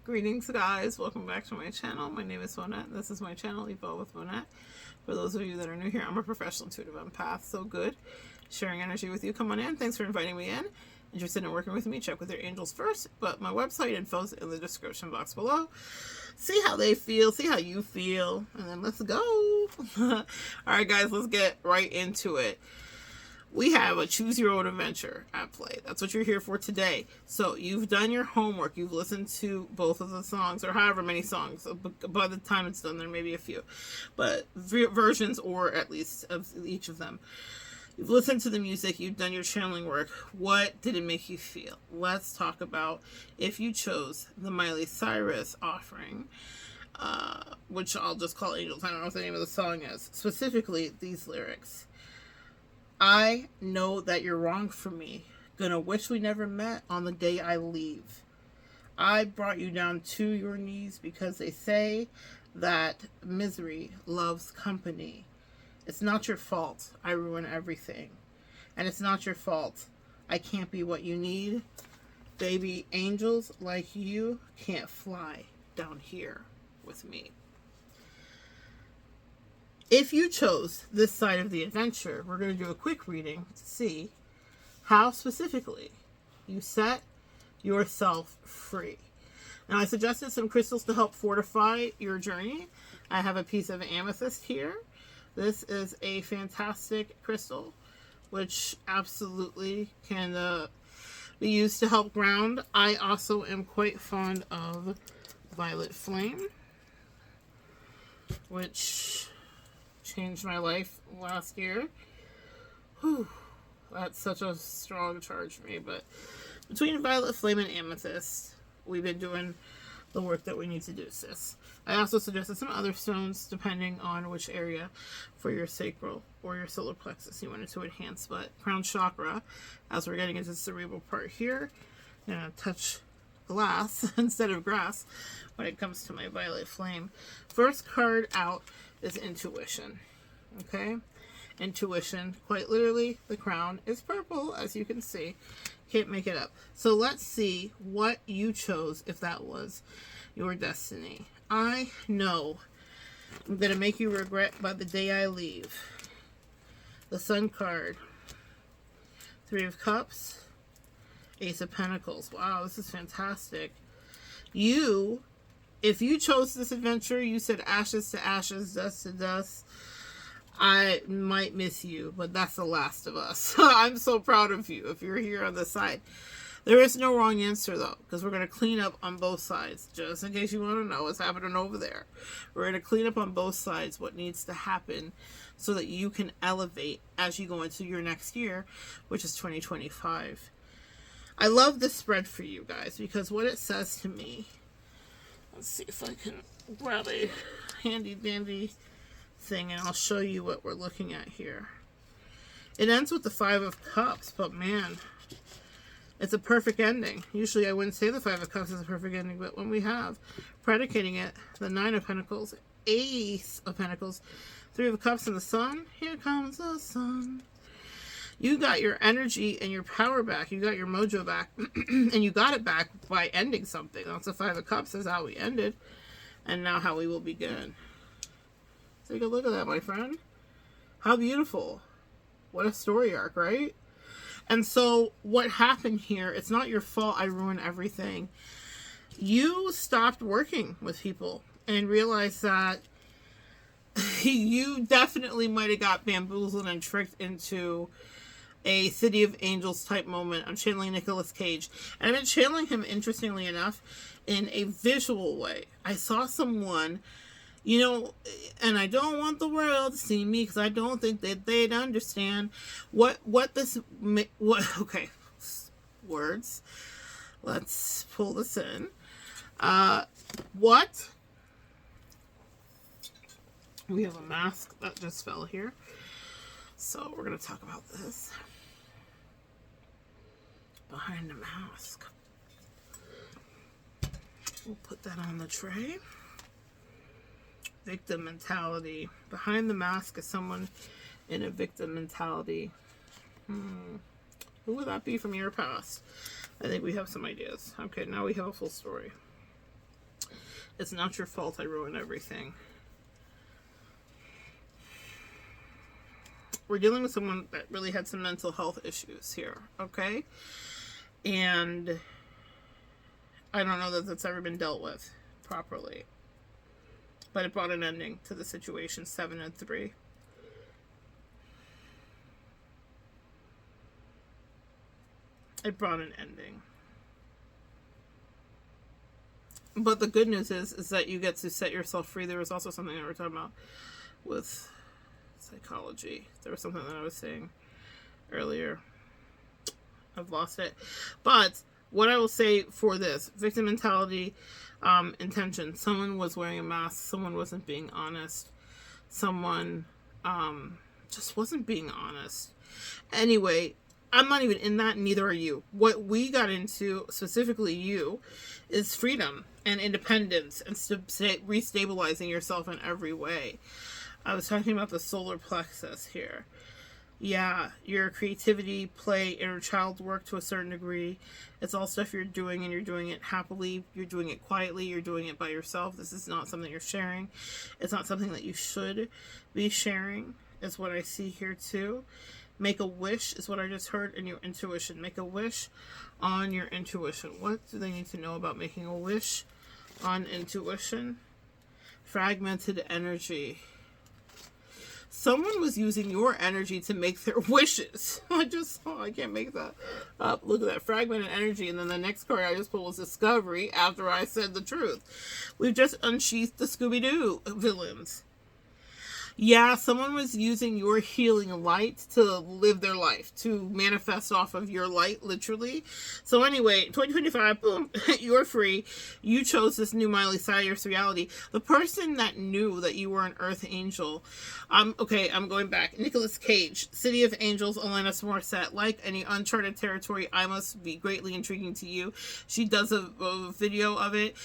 Greetings, guys. Welcome back to my channel. My name is Monette. This is my channel, Evolve with Monette. For those of you that are new here, I'm a professional intuitive empath. So good sharing energy with you. Come on in. Thanks for inviting me in. Interested in working with me? Check with your angels first. But my website info is in the description box below. See how they feel. See how you feel. And then let's go. All right, guys. Let's get right into it. We have a choose your own adventure at play. That's what you're here for today. So you've done your homework. You've listened to both of the songs, or however many songs. By the time it's done, there may be a few, but versions, or at least of each of them. You've listened to the music. You've done your channeling work. What did it make you feel? Let's talk about if you chose the Miley Cyrus offering, which I'll just call Angels. I don't know what the name of the song is. Specifically, these lyrics. I know that you're wrong for me. Gonna wish we never met on the day I leave. I brought you down to your knees because they say that misery loves company. It's not your fault I ruin everything. And it's not your fault I can't be what you need. Baby, angels like you can't fly down here with me. If you chose this side of the adventure, we're going to do a quick reading to see how specifically you set yourself free. Now, I suggested some crystals to help fortify your journey. I have a piece of amethyst here. This is a fantastic crystal, which absolutely can be used to help ground. I also am quite fond of violet flame, which changed my life last year. Whew, that's such a strong charge for me. But between violet flame and amethyst, we've been doing the work that we need to do, sis. I also suggested some other stones depending on which area for your sacral or your solar plexus you wanted to enhance. But crown chakra, as we're getting into the cerebral part here, I'm gonna touch glass instead of grass when it comes to my violet flame. First card out is intuition. Okay, intuition, quite literally, the crown is purple, as you can see. Can't make it up. So let's see what you chose if that was your destiny. I know I'm gonna make you regret by the day I leave. The Sun card, Three of Cups, Ace of Pentacles. Wow, this is fantastic. If you chose this adventure, you said ashes to ashes, dust to dust. I might miss you, but that's the last of us. I'm so proud of you if you're here on this side. There is no wrong answer, though, because we're going to clean up on both sides. Just in case you want to know what's happening over there. We're going to clean up on both sides what needs to happen so that you can elevate as you go into your next year, which is 2025. I love this spread for you guys because what it says to me, let's see if I can grab a handy dandy thing and I'll show you what we're looking at here. It ends with the Five of Cups, but man, it's a perfect ending. Usually I wouldn't say the Five of Cups is a perfect ending, but when we have predicating it, the Nine of Pentacles, Ace of Pentacles, Three of Cups, and the Sun, here comes the sun. You got your energy and your power back. You got your mojo back. And you got it back by ending something. That's the Five of Cups. Is how we ended. And now how we will begin. Take a look at that, my friend. How beautiful. What a story arc, right? And so what happened here, it's not your fault I ruined everything. You stopped working with people and realized that you definitely might have got bamboozled and tricked into a City of Angels type moment. I'm channeling Nicolas Cage. And I've been channeling him, interestingly enough, in a visual way. I saw someone, you know, and I don't want the world to see me because I don't think that they'd understand what okay, words. Let's pull this in. What? We have a mask that just fell here. So we're going to talk about this. Behind the mask. We'll put that on the tray. Victim mentality. Behind the mask is someone in a victim mentality. Who would that be from your past? I think we have some ideas. Okay, now we have a full story. It's not your fault I ruined everything. We're dealing with someone that really had some mental health issues here, okay? And I don't know that that's ever been dealt with properly. But it brought an ending to the situation, 7 and 3. It brought an ending. But the good news is that you get to set yourself free. There was also something that we were talking about with psychology. There was something that I was saying earlier. I've lost it. But what I will say for this, victim mentality, intention. Someone was wearing a mask. Someone wasn't being honest. Someone just wasn't being honest. Anyway, I'm not even in that, neither are you. What we got into, specifically you, is freedom and independence and restabilizing yourself in every way. I was talking about the solar plexus here. Yeah, your creativity, play, inner child work to a certain degree. It's all stuff you're doing, and you're doing it happily. You're doing it quietly. You're doing it by yourself. This is not something you're sharing. It's not something that you should be sharing, is what I see here too. Make a wish is what I just heard in your intuition. Make a wish on your intuition. What do they need to know about making a wish on intuition? Fragmented energy. Someone was using your energy to make their wishes. I just saw, I can't make that up. Look at that, fragmented energy. And then the next card I just pulled was discovery after I said the truth. We've just unsheathed the Scooby-Doo villains. Yeah, someone was using your healing light to live their life, to manifest off of your light, literally. So anyway, 2025, boom, you're free. You chose this new Miley Cyrus reality. The person that knew that you were an earth angel, okay, I'm going back. Nicolas Cage, City of Angels, Alanis Morissette. Like any uncharted territory, I must be greatly intriguing to you. She does a video of it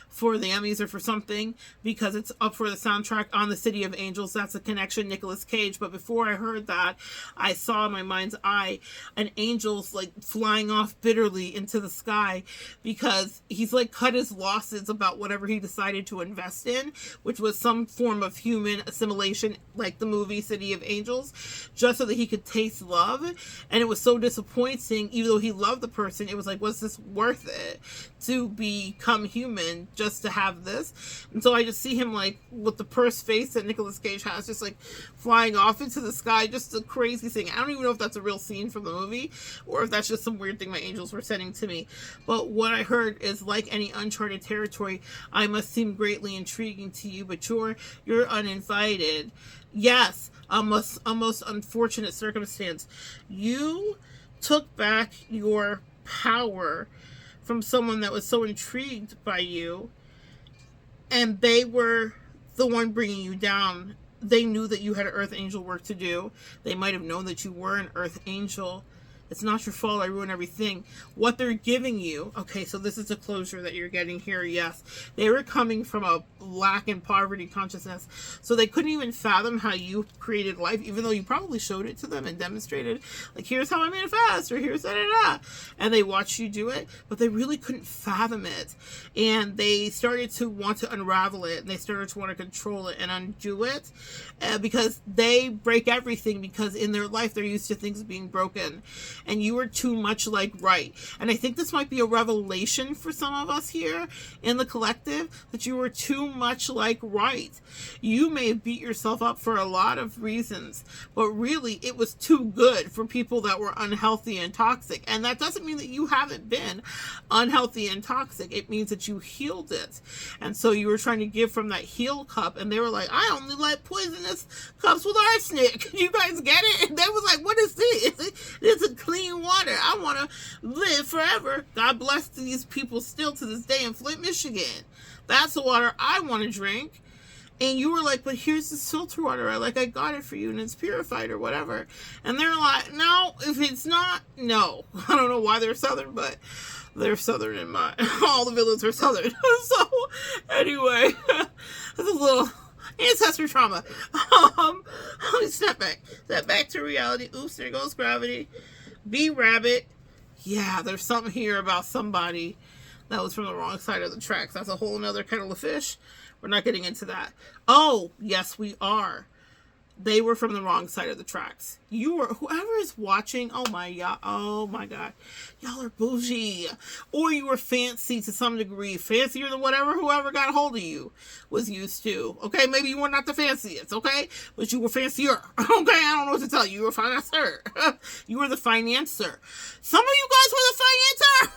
for the Emmys or for something, because it's up for the soundtrack on the City of Angels. That's a connection, Nicolas Cage. But before I heard that, I saw in my mind's eye an angel's like flying off bitterly into the sky, because he's like cut his losses about whatever he decided to invest in, which was some form of human assimilation, like the movie City of Angels, just so that he could taste love. And it was so disappointing. Even though he loved the person, it was like, was this worth it to become human just to have this? And so I just see him like with the pursed face that Nicolas Cage has, just like flying off into the sky. Just a crazy thing. I don't even know if that's a real scene from the movie or if that's just some weird thing my angels were sending to me. But what I heard is, like any uncharted territory, I must seem greatly intriguing to you, but you're uninvited. Yes, a most unfortunate circumstance. You took back your power from someone that was so intrigued by you, and they were the one bringing you down. They knew that you had earth angel work to do. They might have known that you were an earth angel. It's not your fault I ruined everything. What they're giving you, okay, so this is the closure that you're getting here, yes. They were coming from a lack and poverty consciousness, so they couldn't even fathom how you created life, even though you probably showed it to them and demonstrated, like, here's how I manifest, or here's da-da-da. And they watched you do it, but they really couldn't fathom it. And they started to want to unravel it, and they started to want to control it and undo it, because they break everything, because in their life they're used to things being broken. And you were too much like right. And I think this might be a revelation for some of us here in the collective, that you were too much like right. You may have beat yourself up for a lot of reasons, but really it was too good for people that were unhealthy and toxic. And that doesn't mean that you haven't been unhealthy and toxic. It means that you healed it. And so you were trying to give from that heal cup, and they were like, I only like poisonous cups with arsenic. You guys get it? And they was like, what is this? It's a clean water. I want to live forever. God bless these people still to this day in Flint, Michigan. That's the water I want to drink. And you were like, but here's this filter water. I got it for you, and it's purified or whatever. And they're like, no, if it's not, no. I don't know why they're Southern, but they're Southern in my, all the villains are Southern. So anyway, that's a little ancestor trauma. Let me step back to reality. Oops, there goes gravity. Be rabbit. Yeah, there's something here about somebody That was from the wrong side of the tracks. That's a whole nother kettle of fish. We're not getting into that. Oh, yes, we are. They were from the wrong side of the tracks. Whoever is watching, oh my God, y'all are bougie. Or you were fancy to some degree, fancier than whoever got a hold of you was used to. Okay, maybe you were not the fanciest, okay? But you were fancier, okay? I don't know what to tell you. You were financier. You were the financer. Some of you guys were the financer.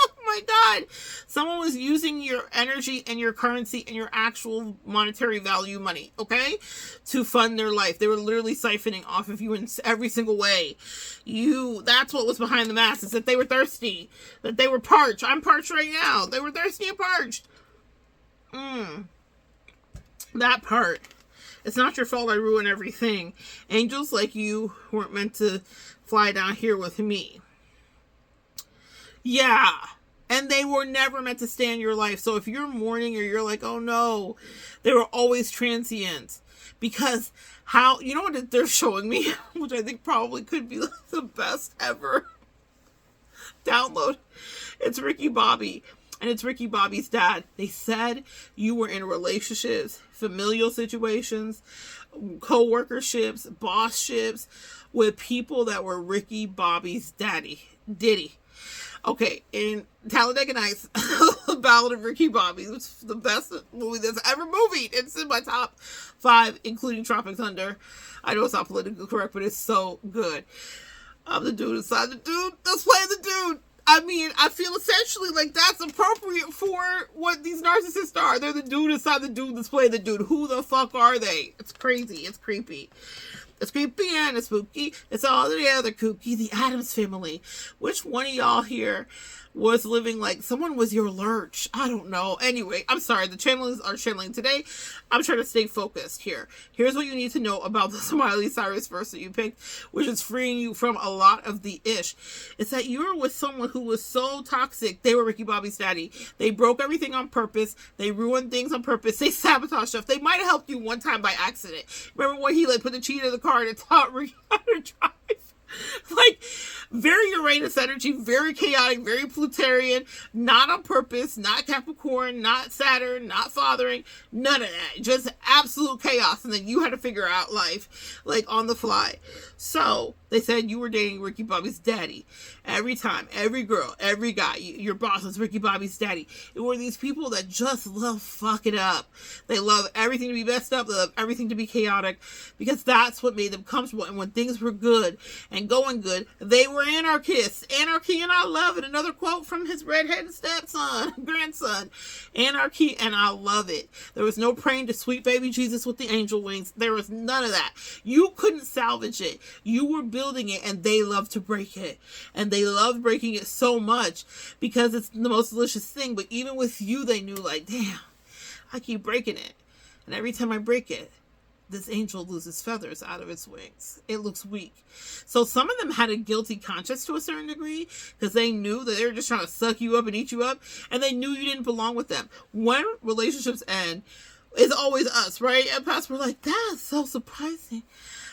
Oh my God. Someone was using your energy and your currency and your actual monetary value money, okay, to fund their life. They were literally siphoning off of you in every single way. That's what was behind the mask, is that they were thirsty, that they were parched. I'm parched right now. They were thirsty and parched. That part. It's not your fault I ruin everything. Angels like you weren't meant to fly down here with me. Yeah. And they were never meant to stay in your life. So if you're mourning or you're like, oh no, they were always transient. Because you know what they're showing me, which I think probably could be like the best ever download. It's Ricky Bobby. And it's Ricky Bobby's dad. They said you were in relationships, familial situations, co-workerships, bossships with people that were Ricky Bobby's Diddy. Okay, in Talladega Nights, The Ballad of Ricky Bobby, which is the best movie that's ever movied. It's in my top 5, including Tropic Thunder. I know it's not politically correct, but it's so good. I'm the dude inside the dude that's playing the dude. I mean, I feel essentially like that's appropriate for what these narcissists are. They're the dude inside the dude that's playing the dude. Who the fuck are they? It's crazy. It's creepy. It's creepy and it's spooky. It's all the other kooky. The Addams Family. Which one of y'all here was living like someone was your lurch? I don't know. Anyway, I'm sorry. The channelings are channeling today. I'm trying to stay focused here. Here's what you need to know about the Miley Cyrus verse that you picked, which is freeing you from a lot of the ish. It's that you were with someone who was so toxic. They were Ricky Bobby's daddy. They broke everything on purpose. They ruined things on purpose. They sabotaged stuff. They might have helped you one time by accident. Remember when he put the key in the car and taught Ricky how to drive? Like, very Uranus energy, very chaotic, very Plutarian, not on purpose, not Capricorn, not Saturn, not fathering, none of that. Just absolute chaos. And then you had to figure out life, like, on the fly. So, they said you were dating Ricky Bobby's daddy. Every time, every girl, every guy, your boss was Ricky Bobby's daddy. It were these people that just love fucking up. They love everything to be messed up. They love everything to be chaotic, because that's what made them comfortable. And when things were good and going good, they were anarchists. Anarchy and I love it. Another quote from his redheaded grandson. Anarchy and I love it. There was no praying to sweet baby Jesus with the angel wings. There was none of that. You couldn't salvage it. You were building it, and they love to break it. And they love breaking it so much because it's the most delicious thing. But even with you, they knew, like, damn, I keep breaking it. And every time I break it, this angel loses feathers out of its wings. It looks weak. So some of them had a guilty conscience to a certain degree, because they knew that they were just trying to suck you up and eat you up, and they knew you didn't belong with them. When relationships end, it's always us, right? And past, we're like, that's so surprising.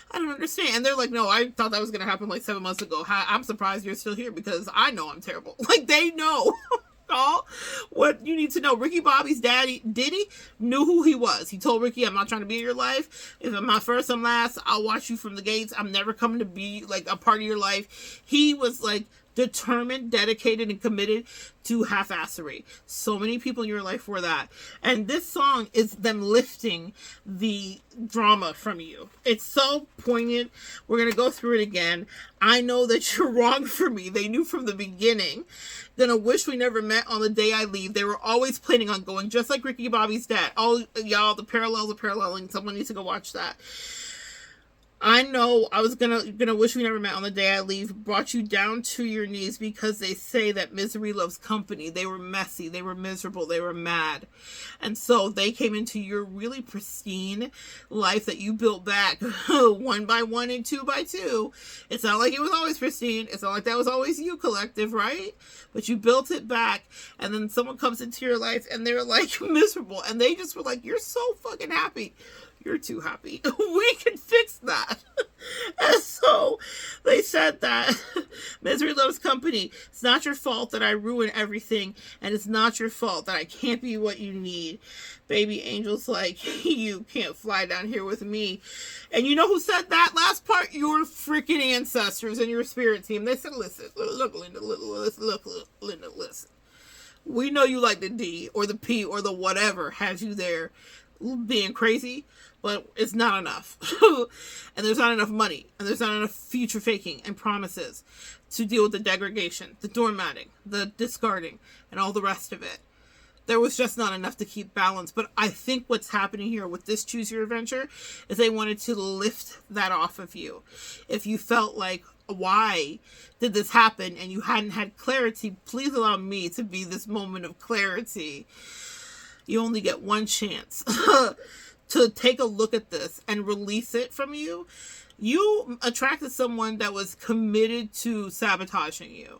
I don't understand. And they're like, no, I thought that was going to happen like 7 months ago. I'm surprised you're still here, because I know I'm terrible. Like, they know. All what you need to know. Ricky Bobby's daddy, Diddy, knew who he was. He told Ricky, I'm not trying to be in your life. If I'm not first, I'm last. I'll watch you from the gates. I'm never coming to be like a part of your life. He was like determined, dedicated, and committed to half-assery. So many people in your life were that. And this song is them lifting the drama from you. It's so poignant. We're going to go through it again. I know that you're wrong for me. They knew from the beginning. Gonna wish we never met on the day I leave. They were always planning on going, just like Ricky Bobby's dad. Oh, y'all, the parallels are paralleling. Someone needs to go watch that. I know I was gonna wish we never met on the day I leave. Brought you down to your knees, because they say that misery loves company. They were messy. They were miserable. They were mad. And so they came into your really pristine life that you built back 1 by 1 and 2 by 2. It's not like it was always pristine. It's not like that was always you, collective, right? But you built it back, and then someone comes into your life and they're like miserable, and they just were like, you're so fucking happy. You're too happy. We can fix that. And so they said that misery loves company. It's not your fault that I ruin everything, and it's not your fault that I can't be what you need. Baby angel's like, you can't fly down here with me. And you know who said that last part? Your freaking ancestors and your spirit team. They said, listen, look, Linda, look, Linda, listen. We know you like the D or the P or the whatever has you there being crazy, but it's not enough. And there's not enough money, and there's not enough future faking and promises to deal with the degradation, the doormatting, the discarding, and all the rest of it. There was just not enough to keep balance. But I think what's happening here with this Choose Your Adventure is they wanted to lift that off of you. If you felt like, why did this happen, and you hadn't had clarity, please allow me to be this moment of clarity. You only get one chance to take a look at this and release it from you. You attracted someone that was committed to sabotaging you.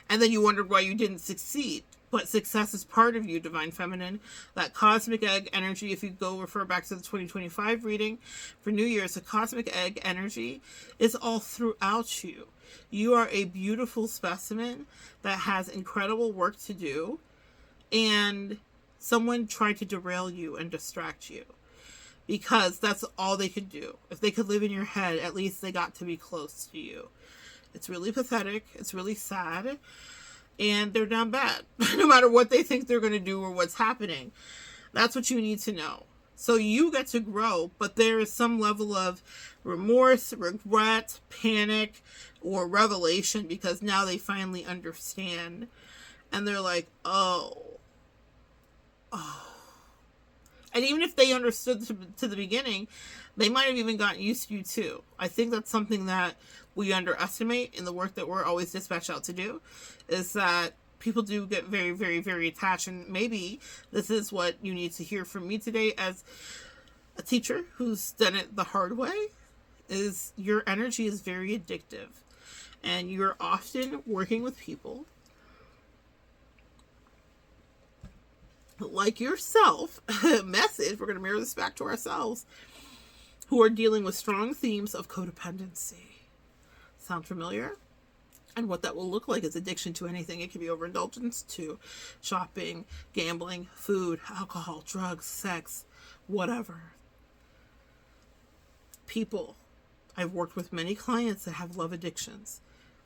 And then you wondered why you didn't succeed. But success is part of you, Divine Feminine. That cosmic egg energy, if you go refer back to the 2025 reading for New Year's, the cosmic egg energy is all throughout you. You are a beautiful specimen that has incredible work to do. And someone tried to derail you and distract you. Because that's all they could do. If they could live in your head, at least they got to be close to you. It's really pathetic. It's really sad. And they're down bad. No matter what they think they're going to do or what's happening. That's what you need to know. So you get to grow, but there is some level of remorse, regret, panic, or revelation because now they finally understand. And they're like, oh. And even if they understood to the beginning, they might have even gotten used to you too. I think that's something that we underestimate in the work that we're always dispatched out to do, is that people do get very, very, very attached. And maybe this is what you need to hear from me today as a teacher who's done it the hard way, is your energy is very addictive. And you're often working with people like yourself, message, we're going to mirror this back to ourselves, who are dealing with strong themes of codependency. Sound familiar? And what that will look like is addiction to anything. It can be overindulgence to shopping, gambling, food, alcohol, drugs, sex, whatever. People. I've worked with many clients that have love addictions.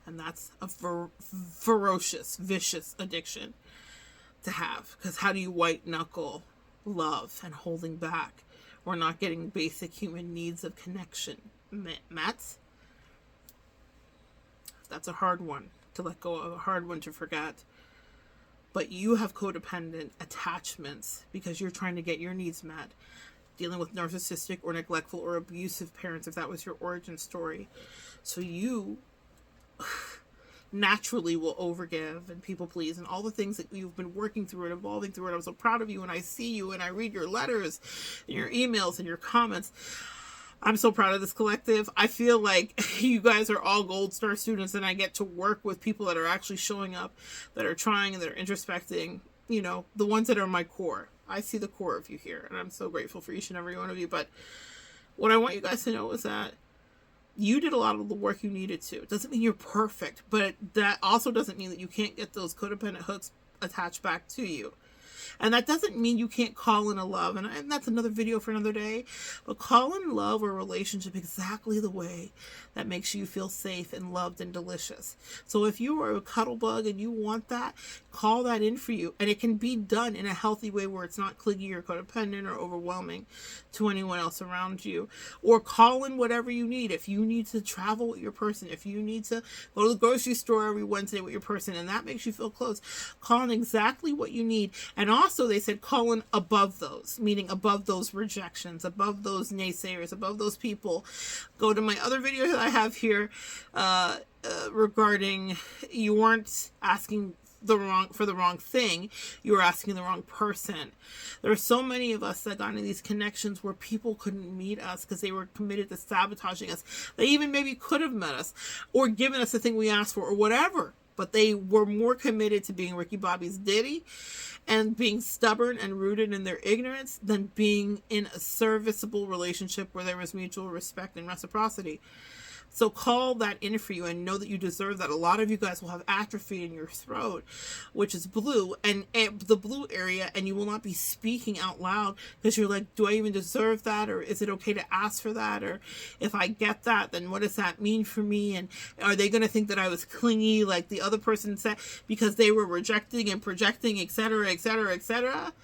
And that's a ferocious, vicious addiction to have. Because how do you white knuckle love and holding back or not getting basic human needs of connection met? That's a hard one to let go of, a hard one to forget. But you have codependent attachments because you're trying to get your needs met, dealing with narcissistic or neglectful or abusive parents, if that was your origin story. So you naturally will overgive and people please and all the things that you've been working through and evolving through. And I'm so proud of you, and I see you and I read your letters and your emails and your comments. I'm so proud of this collective. I feel like you guys are all gold star students, and I get to work with people that are actually showing up, that are trying and that are introspecting, you know, the ones that are my core. I see the core of you here, and I'm so grateful for each and every one of you. But what I want you guys to know is that you did a lot of the work you needed to. It doesn't mean you're perfect, but that also doesn't mean that you can't get those codependent hooks attached back to you. And that doesn't mean you can't call in a love. And that's another video for another day. But call in love or relationship exactly the way that makes you feel safe and loved and delicious. So if you are a cuddle bug and you want that, call that in for you. And it can be done in a healthy way where it's not clingy or codependent or overwhelming to anyone else around you. Or call in whatever you need. If you need to travel with your person, if you need to go to the grocery store every Wednesday with your person and that makes you feel close, call in exactly what you need. And also they said call in above those, meaning above those rejections, above those naysayers, above those people. Go to my other video that I have here regarding you weren't asking for the wrong thing, you were asking the wrong person. There are so many of us that got into these connections where people couldn't meet us because they were committed to sabotaging us. They even maybe could have met us or given us the thing we asked for or whatever. but they were more committed to being Ricky Bobby's Diddy and being stubborn and rooted in their ignorance than being in a serviceable relationship where there was mutual respect and reciprocity. So call that in for you and know that you deserve that. A lot of you guys will have atrophy in your throat, which is blue, and the blue area, and you will not be speaking out loud because you're like, do I even deserve that? Or is it okay to ask for that? Or if I get that, then what does that mean for me? And are they going to think that I was clingy like the other person said because they were rejecting and projecting, etc., etc., etc.?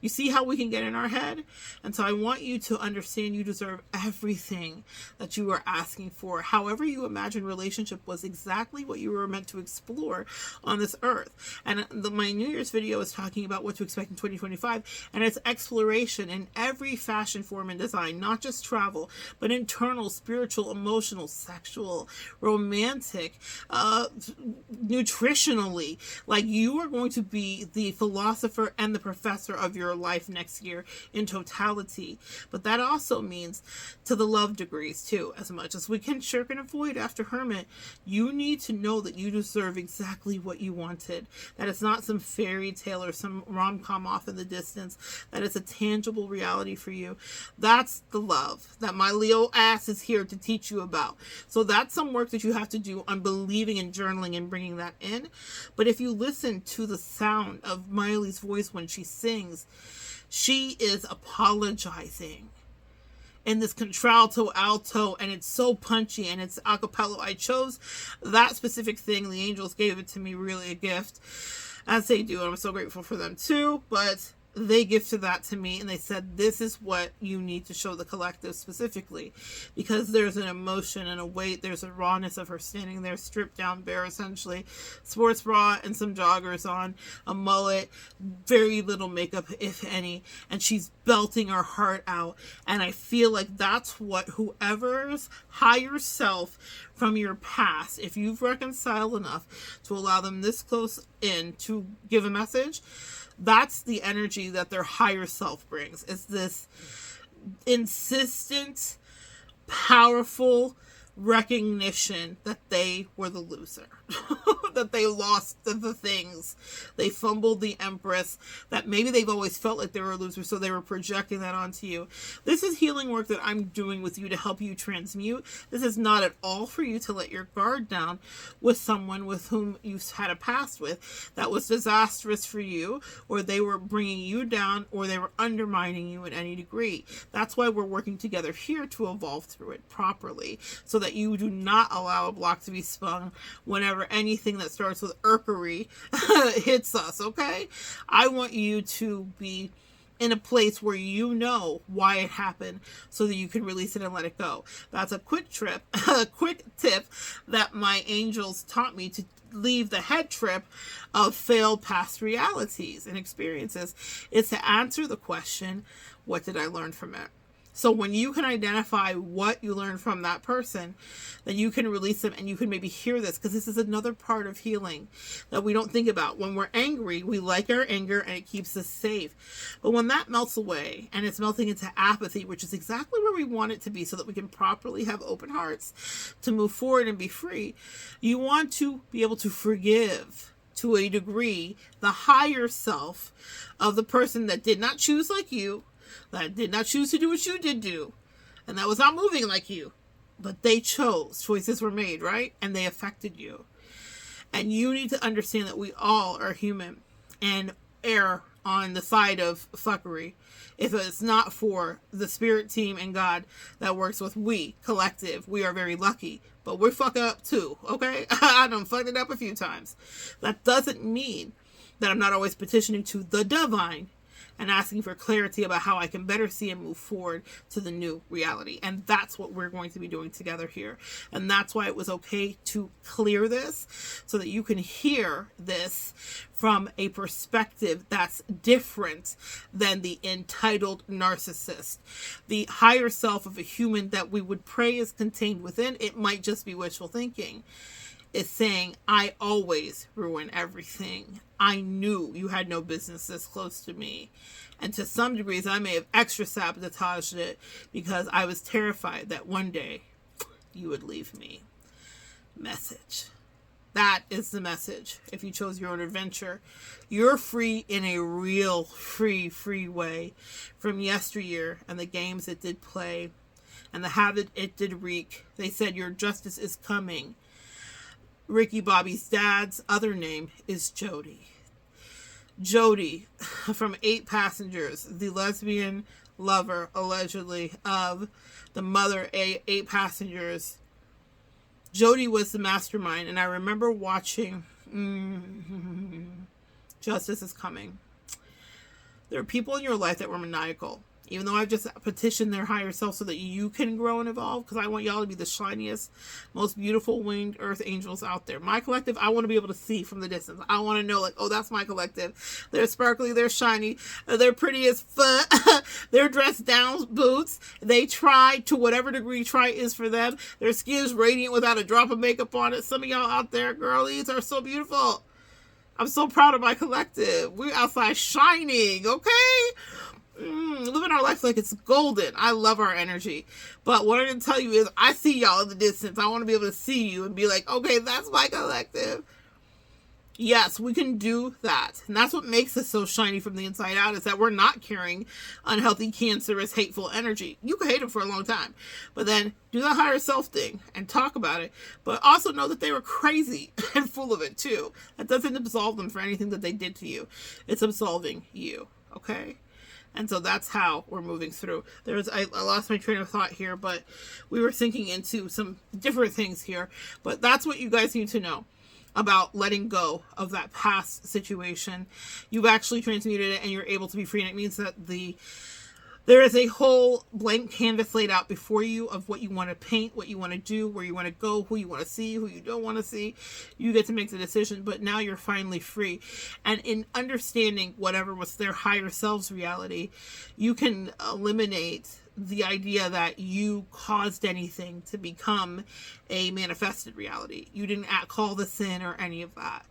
You see how we can get in our head? And so I want you to understand you deserve everything that you are asking for. However you imagine relationship was exactly what you were meant to explore on this earth. And my New Year's video is talking about what to expect in 2025. And it's exploration in every fashion, form, and design. Not just travel, but internal, spiritual, emotional, sexual, romantic, nutritionally. Like, you are going to be the philosopher and the professor of your life next year in totality. But that also means to the love degrees too. As much as we can shirk and avoid after hermit, you need to know that you deserve exactly what you wanted. That it's not some fairy tale or some rom-com off in the distance. That it's a tangible reality for you. That's the love that my Leo ass is here to teach you about. So that's some work that you have to do on believing and journaling and bringing that in. But if you listen to the sound of Miley's voice when she sings, she is apologizing in this contralto alto, and it's so punchy, and it's a cappella. I chose that specific thing. The angels gave it to me, really a gift, as they do. I'm so grateful for them too, but they gifted that to me, and they said, this is what you need to show the collective specifically, because there's an emotion and a weight. There's a rawness of her standing there, stripped down bare, essentially, sports bra and some joggers on, a mullet, very little makeup, if any, and she's belting her heart out. And I feel like that's what whoever's higher self from your past, if you've reconciled enough to allow them this close in to give a message, that's the energy that their higher self brings. It's this insistent, powerful recognition that they were the loser, that they lost the things, they fumbled the Empress, that maybe they've always felt like they were a loser, so they were projecting that onto you. This is healing work that I'm doing with you to help you transmute. This is not at all for you to let your guard down with someone with whom you've had a past with that was disastrous for you, or they were bringing you down, or they were undermining you in any degree. That's why we're working together here to evolve through it properly, so that you do not allow a block to be spun whenever anything that starts with irkery hits us, okay? I want you to be in a place where you know why it happened so that you can release it and let it go. That's a quick tip that my angels taught me to leave the head trip of failed past realities and experiences. Is to answer the question, what did I learn from it? So when you can identify what you learned from that person, then you can release them, and you can maybe hear this, because this is another part of healing that we don't think about. When we're angry, we like our anger and it keeps us safe. But when that melts away and it's melting into apathy, which is exactly where we want it to be so that we can properly have open hearts to move forward and be free, you want to be able to forgive to a degree the higher self of the person that did not choose like you, that did not choose to do what you did do, and that was not moving like you, but they chose. Choices were made, right? And they affected you. And you need to understand that we all are human and err on the side of fuckery if it's not for the spirit team and God that works with we, collective. We are very lucky, but we're fucking up too, okay? I done fucked it up a few times. That doesn't mean that I'm not always petitioning to the divine and asking for clarity about how I can better see and move forward to the new reality. And that's what we're going to be doing together here. And that's why it was okay to clear this, so that you can hear this from a perspective that's different than the entitled narcissist. The higher self of a human that we would pray is contained within, it might just be wishful thinking, is saying, I always ruin everything. I knew you had no business this close to me. And to some degrees, I may have extra sabotaged it because I was terrified that one day you would leave me. Message. That is the message. If you chose your own adventure, you're free in a real free way from yesteryear and the games it did play and the havoc it did wreak. They said your justice is coming. Ricky Bobby's dad's other name is Jody. Jody from 8 Passengers, the lesbian lover, allegedly, of the mother 8 Passengers. Jody was the mastermind, and I remember watching Justice is Coming. There are people in your life that were maniacal. Even though I've just petitioned their higher self so that you can grow and evolve, because I want y'all to be the shiniest, most beautiful winged earth angels out there. My collective, I want to be able to see from the distance. I want to know, like, oh, that's my collective. They're sparkly, they're shiny, they're pretty as fuck. They're dressed down boots. They try to whatever degree try is for them. Their skin is radiant without a drop of makeup on it. Some of y'all out there, girlies, are so beautiful. I'm so proud of my collective. We're outside shining, okay? Living our life like it's golden. I love our energy. But what I'm going to tell you is I see y'all in the distance. I want to be able to see you and be like, okay, that's my collective. Yes, we can do that. And that's what makes us so shiny from the inside out, is that we're not carrying unhealthy, cancerous, hateful energy. You can hate them for a long time. But then do the higher self thing and talk about it. But also know that they were crazy and full of it too. That doesn't absolve them for anything that they did to you. It's absolving you. Okay? And so that's how we're moving through. I lost my train of thought here, but we were thinking into some different things here. But that's what you guys need to know about letting go of that past situation. You've actually transmuted it and you're able to be free. And it means that there is a whole blank canvas laid out before you of what you want to paint, what you want to do, where you want to go, who you want to see, who you don't want to see. You get to make the decision, but now you're finally free. And in understanding whatever was their higher selves reality, you can eliminate the idea that you caused anything to become a manifested reality. You didn't call this in or any of that.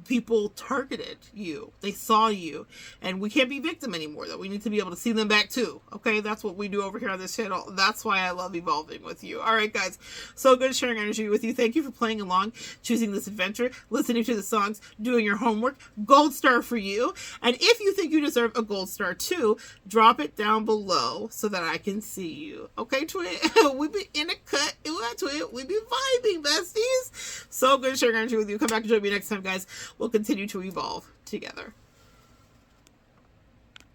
People targeted you. They saw you. And we can't be victim anymore, though. We need to be able to see them back, too. Okay? That's what we do over here on this channel. That's why I love evolving with you. All right, guys. So good sharing energy with you. Thank you for playing along, choosing this adventure, listening to the songs, doing your homework. Gold star for you. And if you think you deserve a gold star, too, drop it down below so that I can see you. Okay, twin? We be in a cut. Twin. We be vibing, besties. So good sharing energy with you. Come back and join me next time, guys. We'll continue to evolve together.